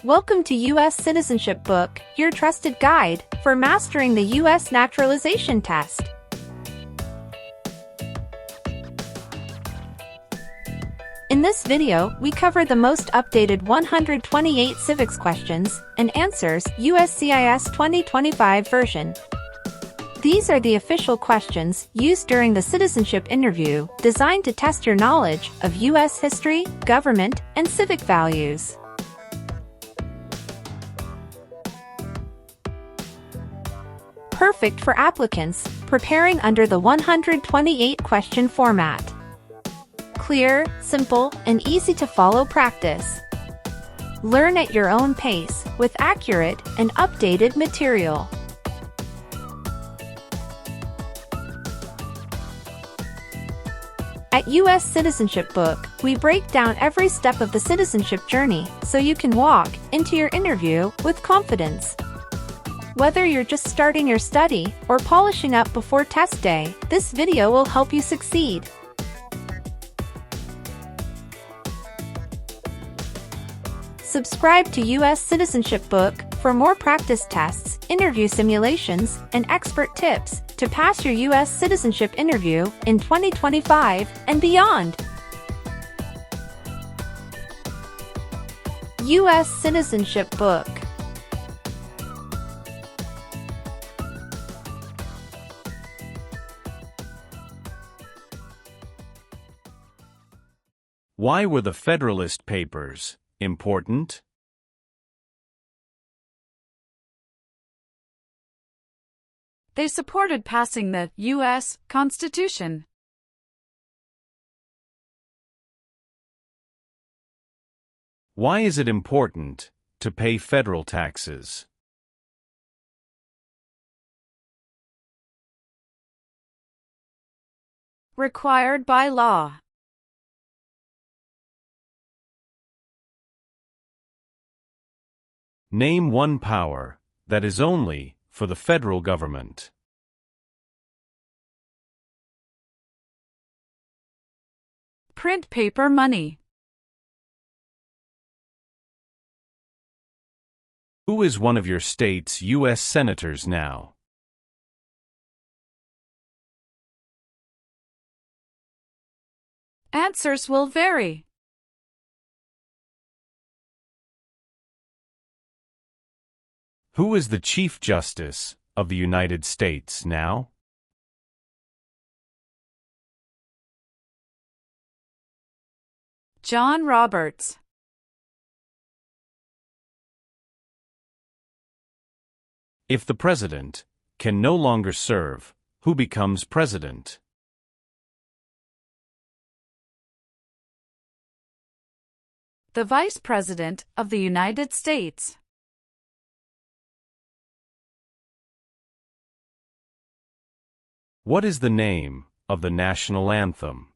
Welcome to US Citizenship Book, your trusted guide for mastering the US naturalization test. In this video, we cover the most updated 128 civics questions and answers USCIS 2025 version. These are the official questions used during the citizenship interview, designed to test your knowledge of US history, government, and civic values. Perfect for applicants preparing under the 128-question format. Clear, simple, and easy to follow practice. Learn at your own pace with accurate and updated material. At US Citizenship Book, we break down every step of the citizenship journey so you can walk into your interview with confidence. Whether you're just starting your study or polishing up before test day, this video will help you succeed. Subscribe to US Citizenship Book for more practice tests, interview simulations, and expert tips to pass your US citizenship interview in 2025 and beyond. US Citizenship Book. Why were the Federalist Papers important? They supported passing the U.S. Constitution. Why is it important to pay federal taxes? Required by law. Name one power that is only for the federal government. Print paper money. Who is one of your state's U.S. senators now? Answers will vary. Who is the Chief Justice of the United States now? John Roberts. If the president can no longer serve, who becomes president? The Vice President of the United States. What is the name of the national anthem?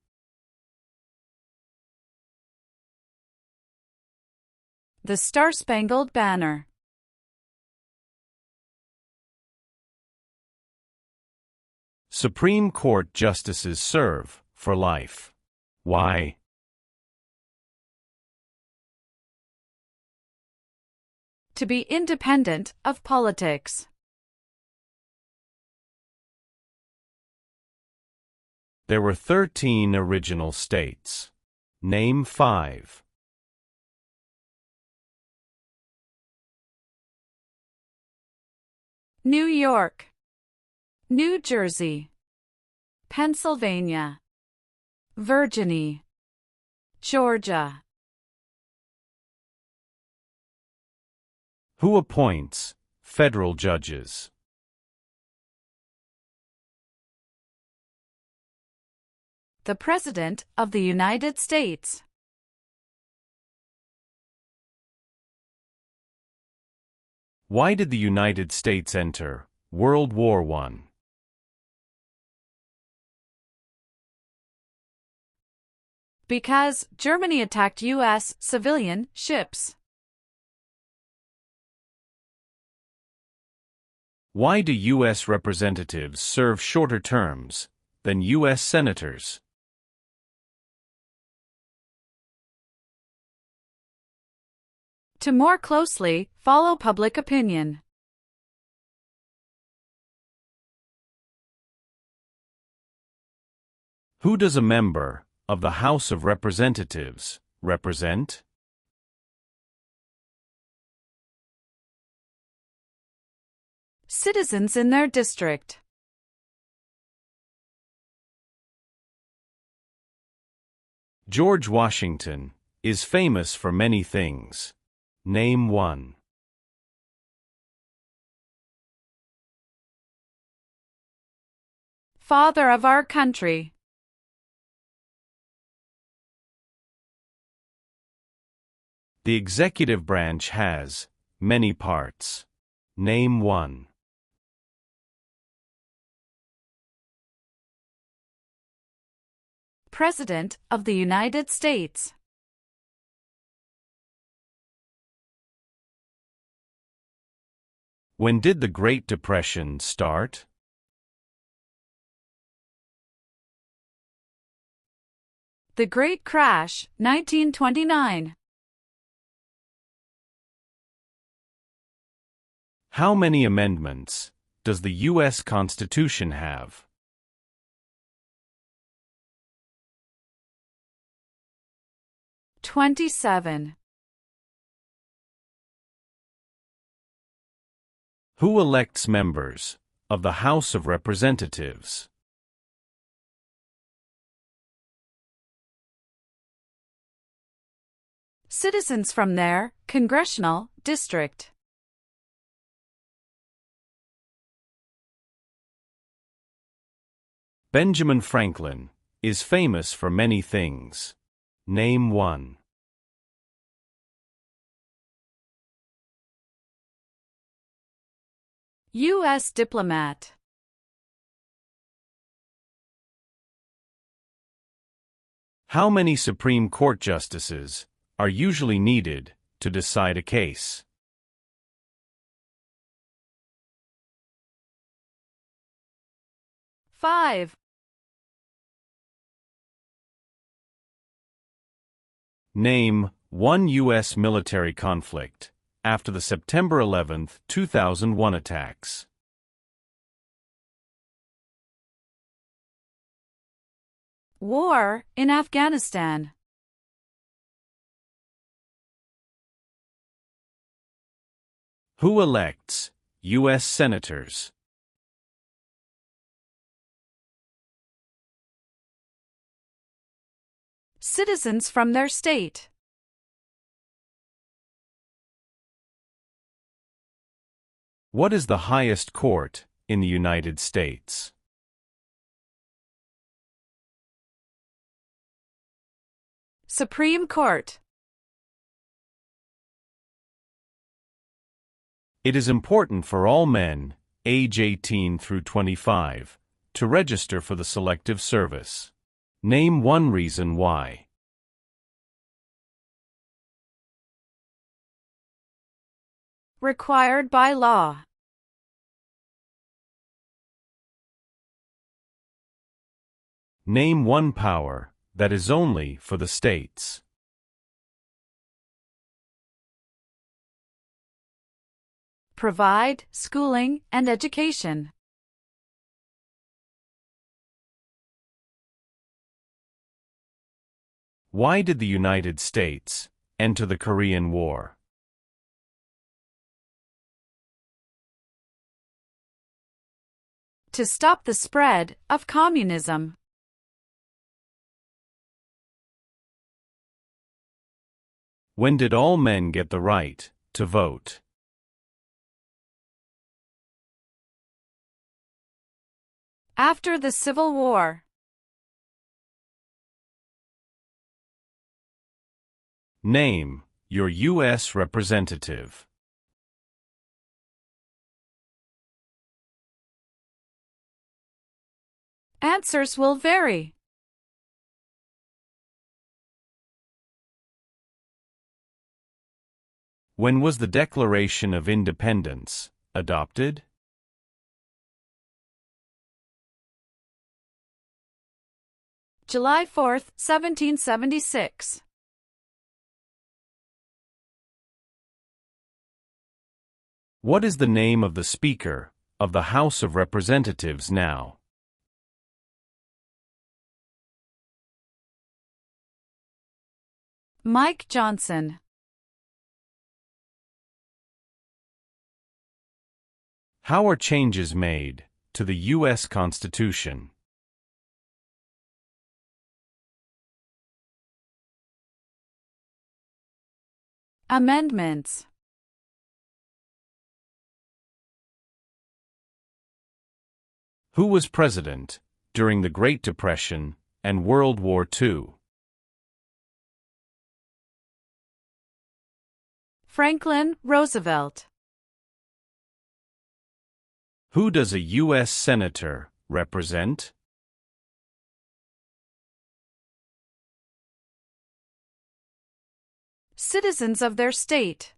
The Star-Spangled Banner. Supreme Court justices serve for life. Why? To be independent of politics. There were 13 original states. Name 5. New York, New Jersey, Pennsylvania, Virginia, Georgia. Who appoints federal judges? The President of the United States. Why did the United States enter World War I? Because Germany attacked U.S. civilian ships. Why do U.S. representatives serve shorter terms than U.S. senators? To more closely follow public opinion. Who does a member of the House of Representatives represent? Citizens in their district. George Washington is famous for many things. Name one. Father of our country. The executive branch has many parts. Name one. President of the United States. When did the Great Depression start? The Great Crash, 1929. How many amendments does the U.S. Constitution have? '27. Who elects members of the House of Representatives? Citizens from their congressional district. Benjamin Franklin is famous for many things. Name one. U.S. diplomat. How many Supreme Court justices are usually needed to decide a case? Five. Name one U.S. military conflict after the September 11, 2001 attacks. War in Afghanistan. Who elects U.S. senators? Citizens from their state. What is the highest court in the United States? Supreme Court. It is important for all men, age 18 through 25, to register for the Selective Service. Name one reason why. Required by law. Name one power that is only for the states. Provide schooling and education. Why did the United States enter the Korean War? To stop the spread of communism. When did all men get the right to vote? After the Civil War. Name your U.S. representative. Answers will vary. When was the Declaration of Independence adopted? July 4, 1776. What is the name of the Speaker of the House of Representatives now? Mike Johnson. How are changes made to the U.S. Constitution? Amendments. Who was president during the Great Depression and World War II? Franklin Roosevelt. Who does a U.S. Senator represent? Citizens of their state.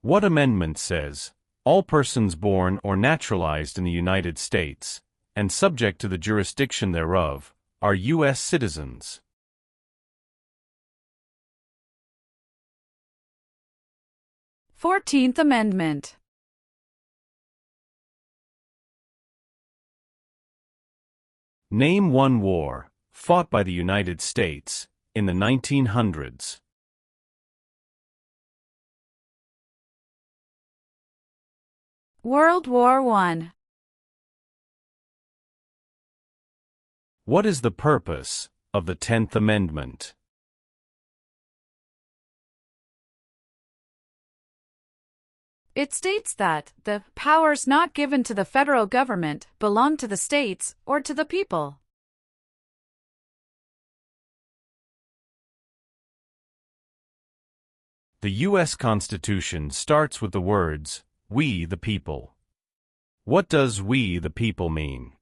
What amendment says, all persons born or naturalized in the United States, and subject to the jurisdiction thereof, are U.S. citizens? 14th Amendment. Name one war fought by the United States in the 1900s. World War I. What is the purpose of the 10th Amendment? It states that the powers not given to the federal government belong to the states or to the people. The U.S. Constitution starts with the words, "We the people." What does "we the people" mean?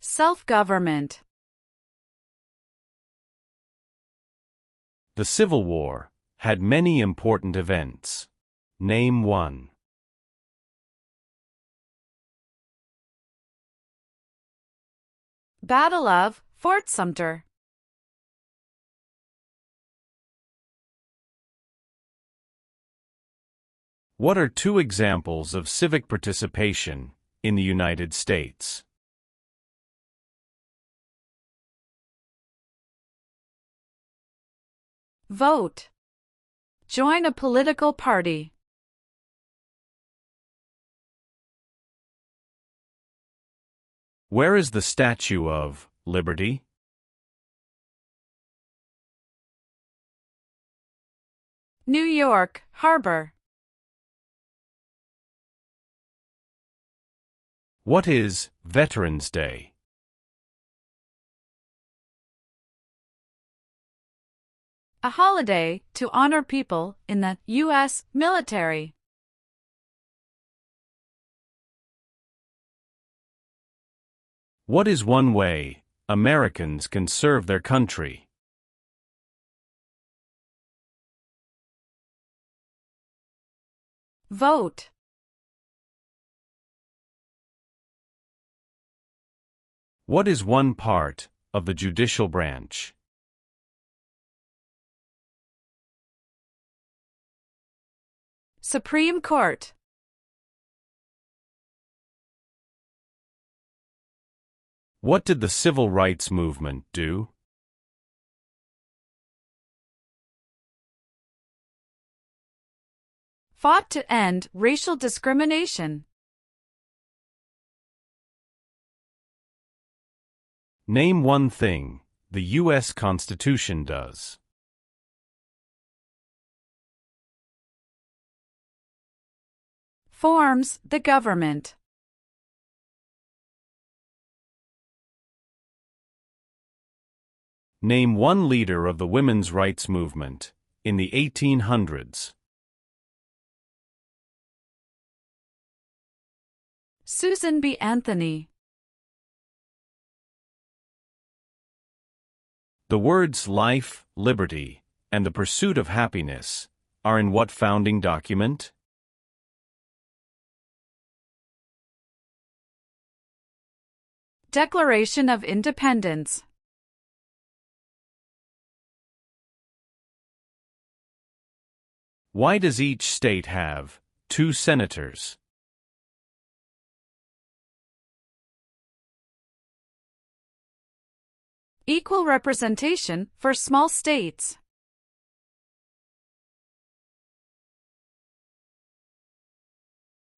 Self-government. The Civil War had many important events. Name one. Battle of Fort Sumter. What are two examples of civic participation in the United States? Vote. Join a political party. Where is the Statue of Liberty? New York Harbor. What is Veterans Day? A holiday to honor people in the U.S. military. What is one way Americans can serve their country? Vote. What is one part of the judicial branch? Supreme Court. What did the Civil Rights Movement do? Fought to end racial discrimination. Name one thing the U.S. Constitution does. Forms the government. Name one leader of the women's rights movement in the 1800s. Susan B. Anthony. The words life, liberty, and the pursuit of happiness are in what founding document? Declaration of Independence. Why does each state have 2 senators? Equal representation for small states.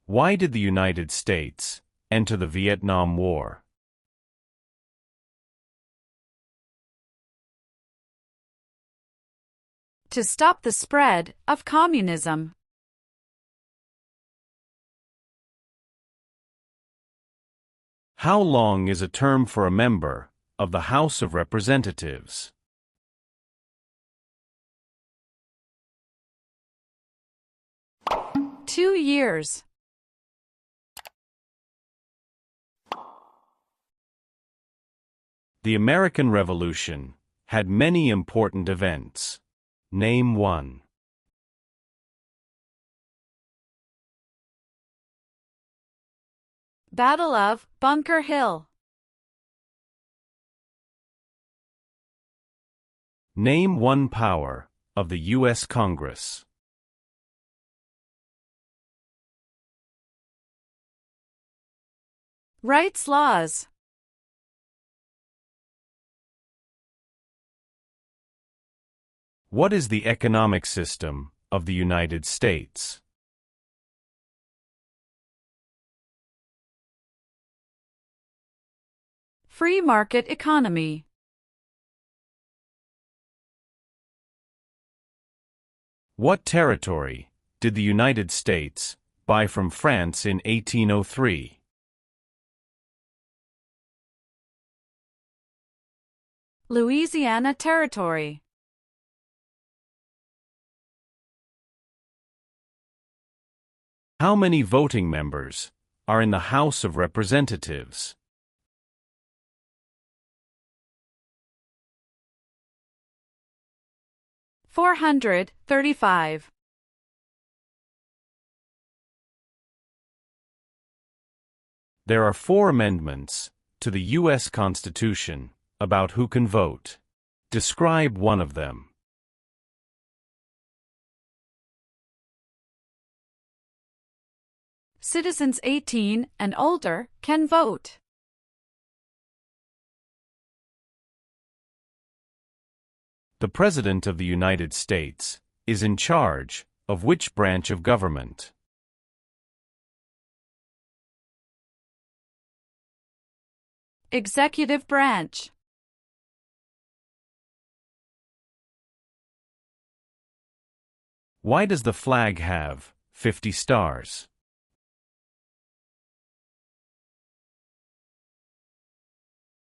Why did the United States enter the Vietnam War? To stop the spread of communism. How long is a term for a member of the House of Representatives? Two years. The American Revolution had many important events. Name one. Battle of Bunker Hill. Name one power of the U.S. Congress. Rights laws. What is the economic system of the United States? Free market economy. What territory did the United States buy from France in 1803? Louisiana Territory. How many voting members are in the House of Representatives? 435. There are 4 amendments to the U.S. Constitution about who can vote. Describe one of them. Citizens 18 and older can vote. The President of the United States is in charge of which branch of government? Executive branch. Why does the flag have 50 stars?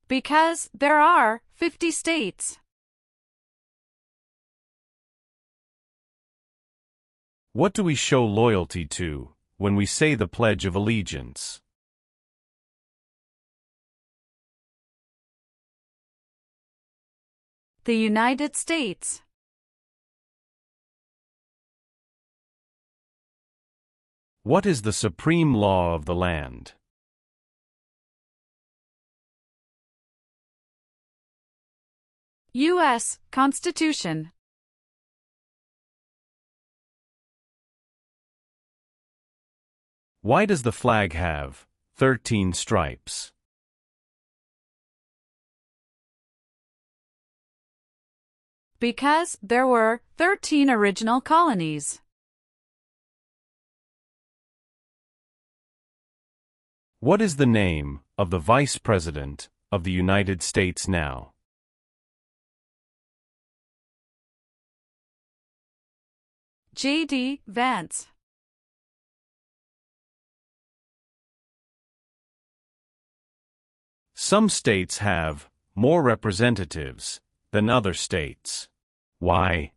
Because there are 50 states. What do we show loyalty to when we say the Pledge of Allegiance? The United States. What is the supreme law of the land? U.S. Constitution. Why does the flag have 13 stripes? Because there were 13 original colonies. What is the name of the Vice President of the United States now? J.D. Vance. Some states have more representatives than other states. Why?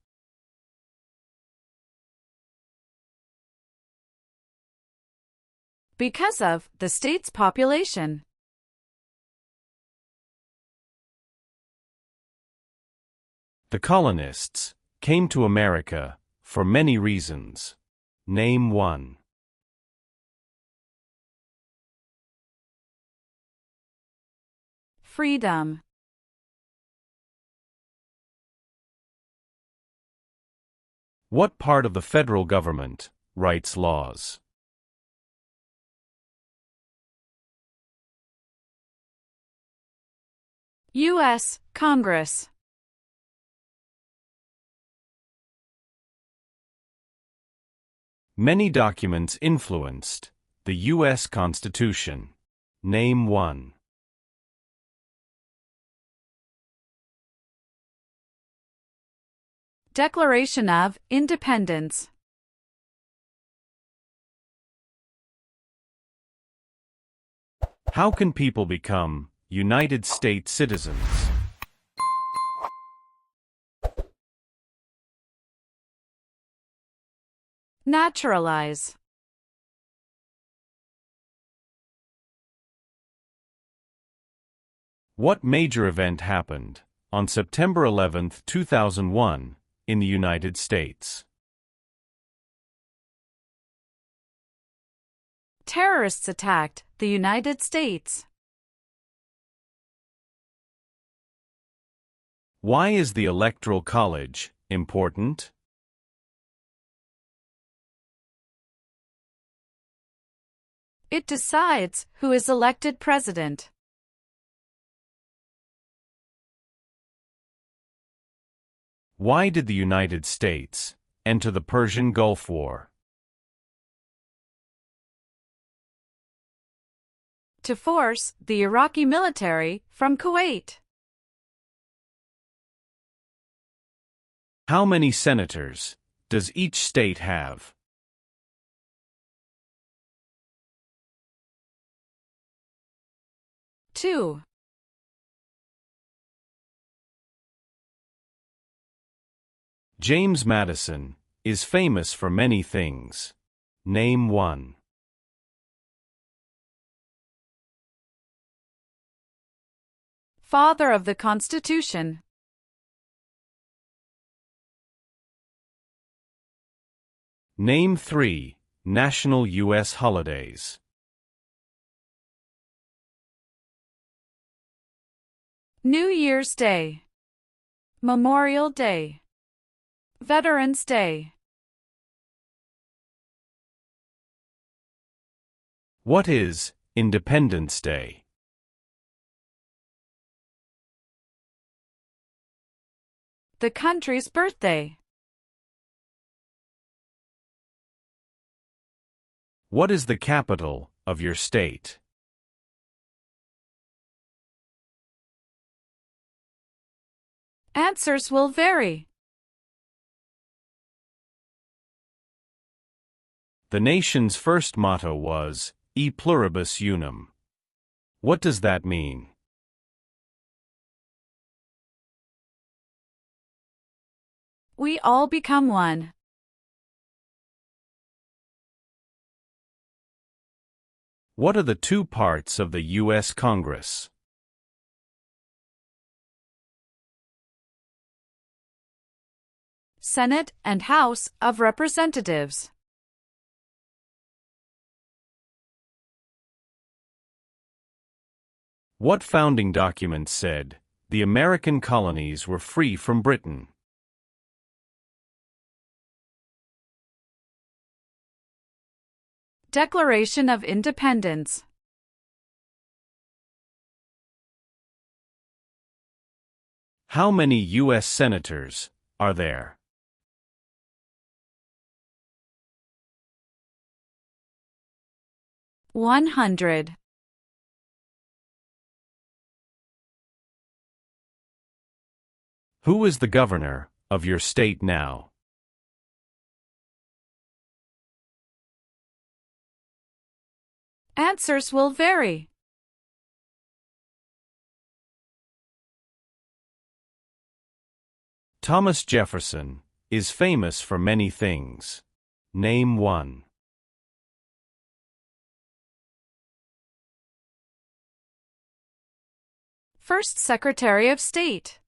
Because of the state's population. The colonists came to America for many reasons. Name one. freedom. What part of the federal government writes laws? U.S. Congress. Many documents influenced the U.S. Constitution. Name one. Declaration of Independence. How can people become United States citizens? Naturalize. What major event happened on September 11, 2001, in the United States? Terrorists attacked the United States. Why is the Electoral College important? It decides who is elected president. Why did the United States enter the Persian Gulf War? To force the Iraqi military from Kuwait. How many senators does each state have? Two. James Madison is famous for many things. Name one. Father of the Constitution. Name three national U.S. holidays. New Year's Day. Memorial Day. Veterans Day. What is Independence Day? The country's birthday. What is the capital of your state? Answers will vary. The nation's first motto was, E pluribus unum. What does that mean? We all become one. What are the two parts of the U.S. Congress? Senate and House of Representatives. What founding document said, the American colonies were free from Britain? Declaration of Independence. How many U.S. senators are there? $100. Who is the governor of your state now? Answers will vary. Thomas Jefferson is famous for many things. Name one. First Secretary of State.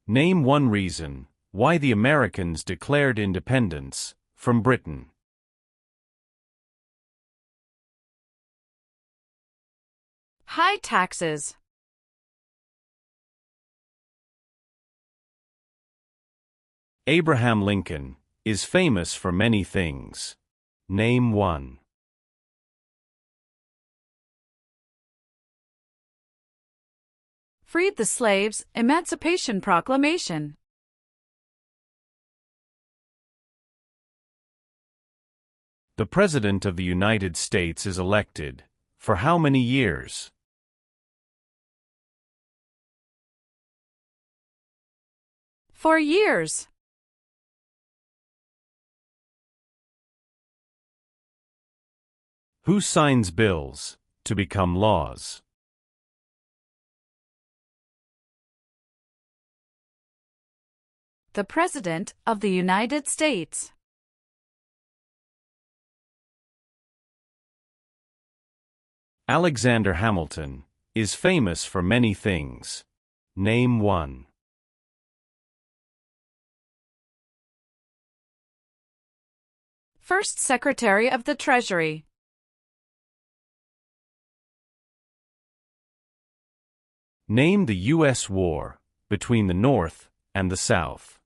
Name one reason why the Americans declared independence from Britain. High taxes. Abraham Lincoln is famous for many things. Name one. Freed the slaves, Emancipation Proclamation. The President of the United States is elected for how many years? For years. Who signs bills to become laws? The President of the United States. Alexander Hamilton is famous for many things. Name one. First Secretary of the Treasury. Name the U.S. war between the North and the South.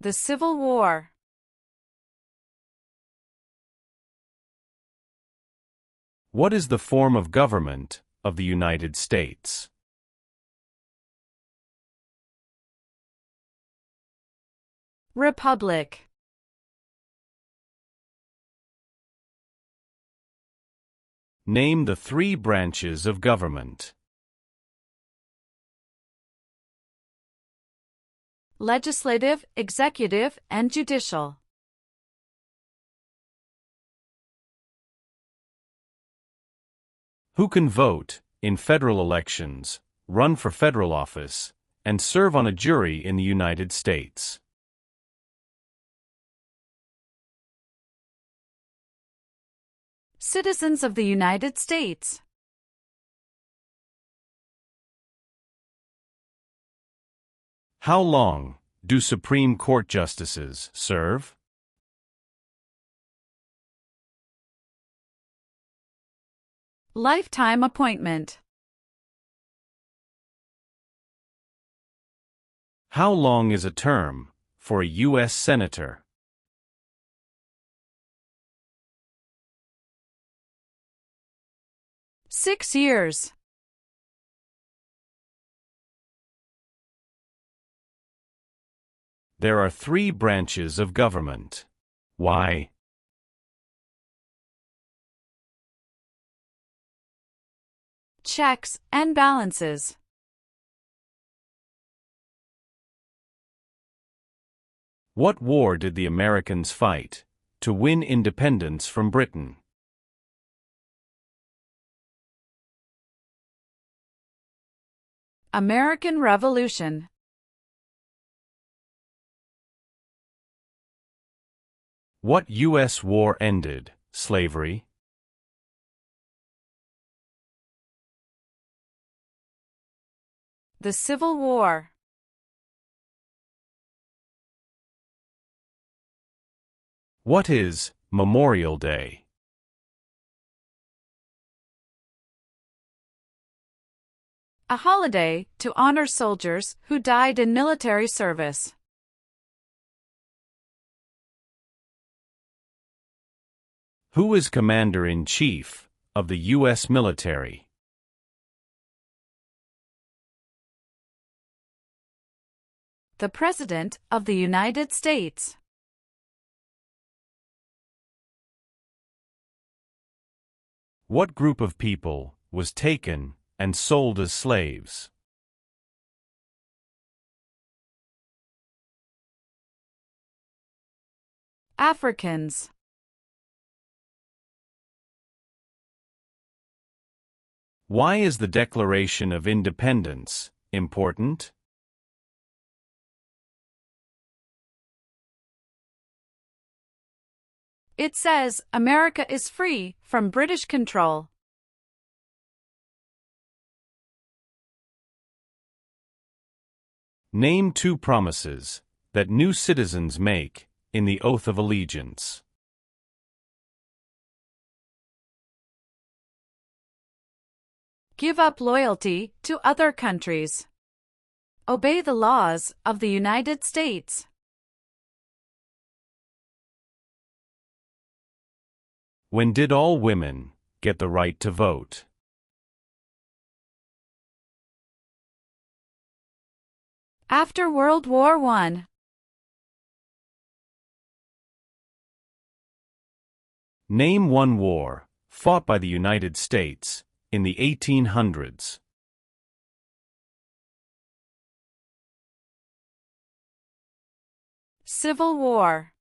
The Civil War. What is the form of government of the United States? Republic. Name the three branches of government. Legislative, executive, and judicial. Who can vote in federal elections, run for federal office, and serve on a jury in the United States? Citizens of the United States. How long do Supreme Court justices serve? Lifetime appointment. How long is a term for a U.S. Senator? Six years. There are three branches of government. Why? Checks and balances. What war did the Americans fight to win independence from Britain? American Revolution. What U.S. war ended slavery? The Civil War. What is Memorial Day? A holiday to honor soldiers who died in military service. Who is Commander-in-Chief of the U.S. military? The President of the United States. What group of people was taken and sold as slaves? Africans. Why is the Declaration of Independence important? It says America is free from British control. Name two promises that new citizens make in the Oath of Allegiance. Give up loyalty to other countries. Obey the laws of the United States. When did all women get the right to vote? After World War I. Name one war fought by the United States in the 1800s. Civil War.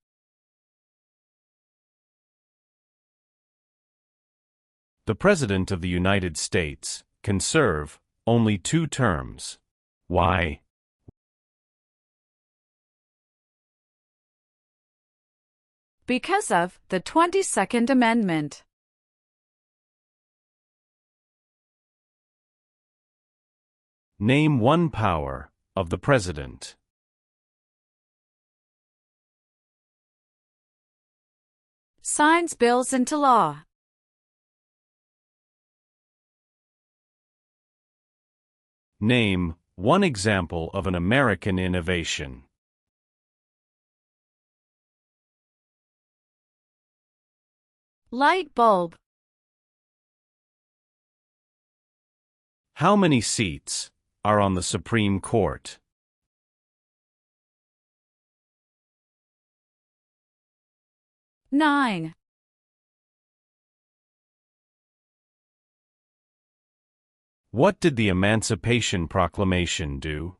The President of the United States can serve only 2 terms. Why? Because of the 22nd Amendment. Name one power of the President. Signs bills into law. Name one example of an American innovation. Light bulb. How many seats are on the Supreme Court? 9. What did the Emancipation Proclamation do?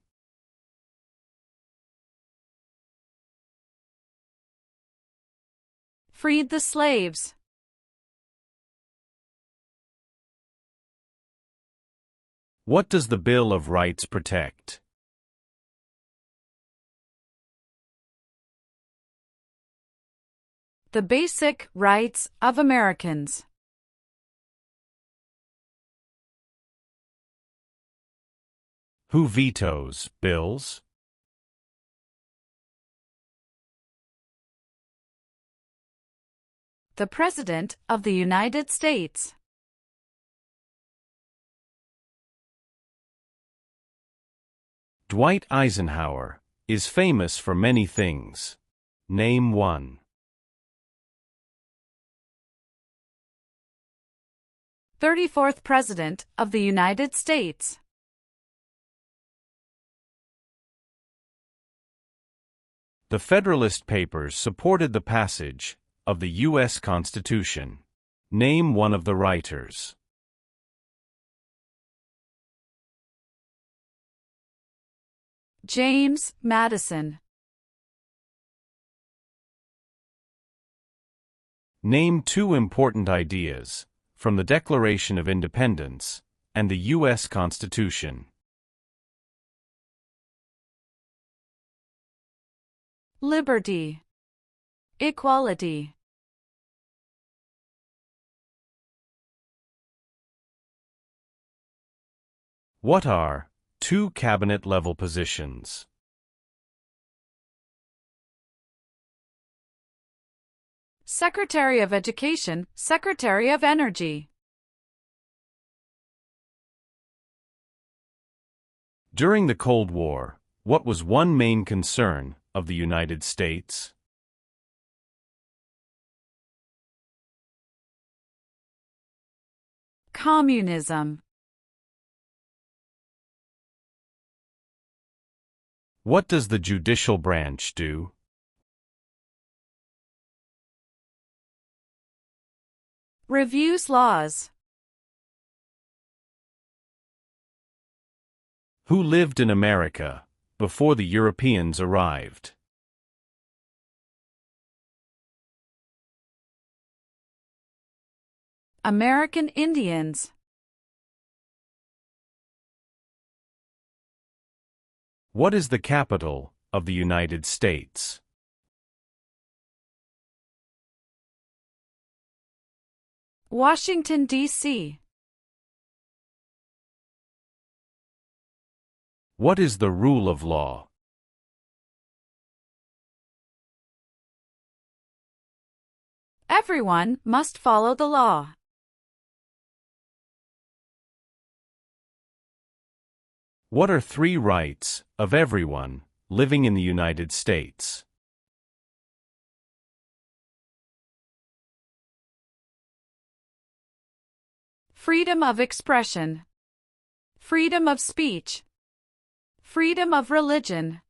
Freed the slaves. What does the Bill of Rights protect? The basic rights of Americans. Who vetoes bills? The President of the United States. Dwight Eisenhower is famous for many things. Name one. 34th President of the United States. The Federalist Papers supported the passage of the U.S. Constitution. Name one of the writers. James Madison. Name 2 important ideas from the Declaration of Independence and the U.S. Constitution. Liberty. Equality. What are 2 cabinet-level positions? Secretary of Education, Secretary of Energy. During the Cold War, what was one main concern of the United States? Communism. What does the judicial branch do? Reviews laws. Who lived in America before the Europeans arrived? American Indians. What is the capital of the United States? Washington, D.C. What is the rule of law? Everyone must follow the law. What are 3 rights of everyone living in the United States? Freedom of expression. Freedom of speech. Freedom of religion.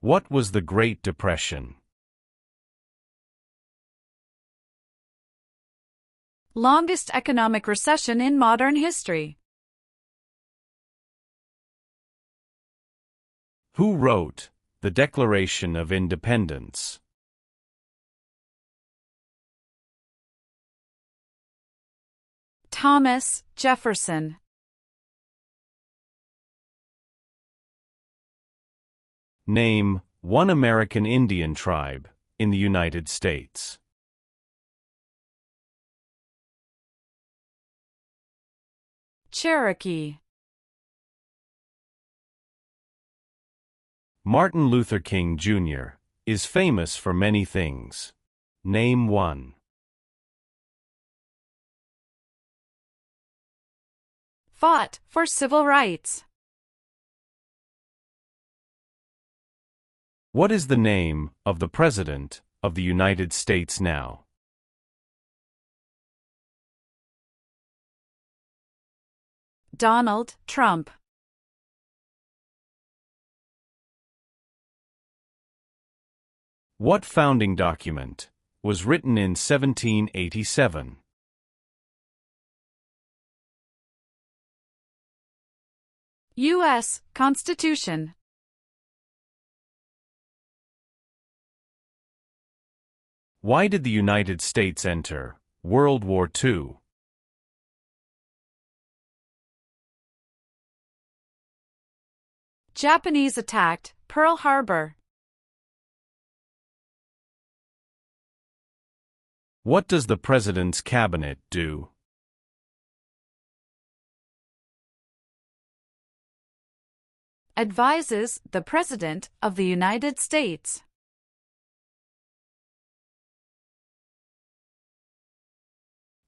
What was the Great Depression? Longest economic recession in modern history. Who wrote the Declaration of Independence? Thomas Jefferson. Name 1 American Indian tribe in the United States. Cherokee. Martin Luther King Jr. is famous for many things. Name 1. Fought for civil rights. What is the name of the President of the United States now? Donald Trump. What founding document was written in 1787? U.S. Constitution. Why did the United States enter World War II? Japanese attacked Pearl Harbor. What does the President's cabinet do? Advises the President of the United States.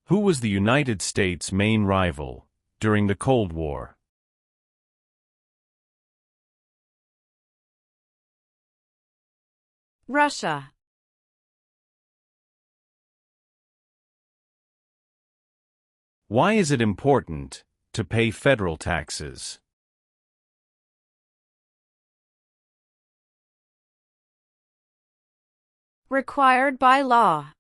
Who was the United States' main rival during the Cold War? Russia. Why is it important to pay federal taxes? Required by law.